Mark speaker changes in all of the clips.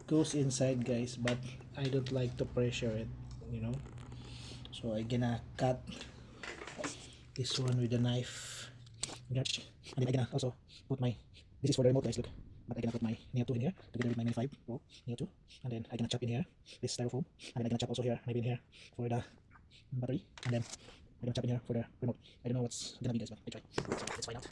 Speaker 1: goes inside, guys, but I don't like to pressure it, you know. So I gonna cut this one with a knife. Yep. And then I gonna also put my, this is for the remote, guys, look. But I gonna put my Neo 2 in here together with my Mini 5 Pro Neo 2. And then I gonna chop in here this styrofoam. And then I gonna chop also here, maybe in here for the battery. And then I gonna chop in here for the remote. I don't know what's gonna be, guys, but I try. So let's find out.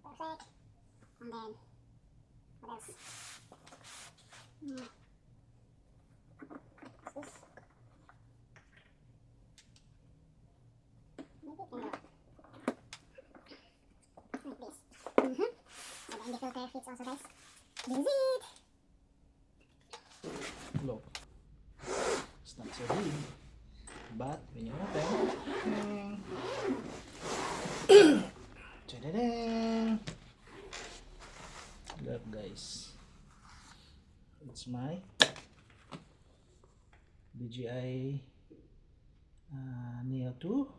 Speaker 2: Perfect. And then, what else? This. Maybe it can go like this. And then the filter fits also, guys. This is it.
Speaker 1: Look, it's not so big, but when you open, ta-da-da! Look, guys, it's my DJI Neo 2,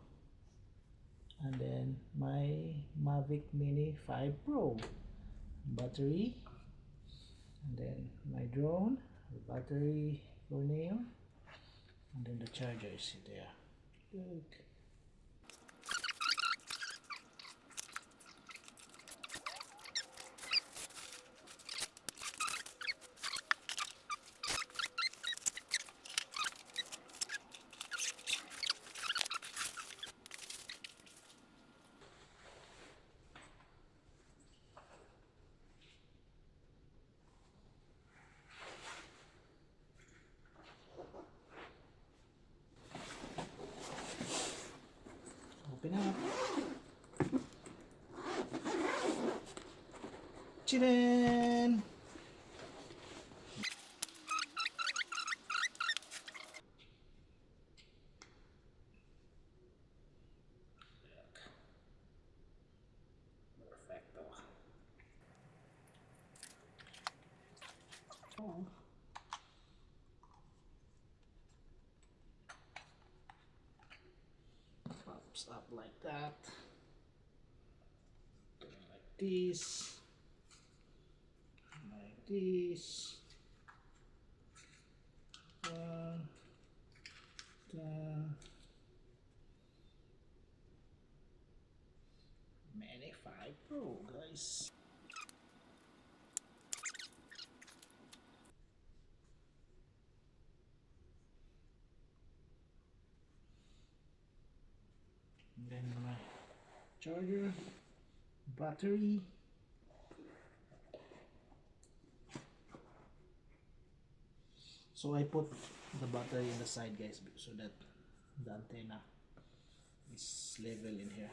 Speaker 1: and then my Mavic Mini 5 Pro battery, and then my drone, the battery for Neo, and then the charger is there. Look. Open up. Chirin! Perfecto. Oh. Pops up like that. Like this. Like this. Da, da. Mini 5 Pro, guys. And then my charger, battery. So I put the battery in the side, guys, so that the antenna is level in here.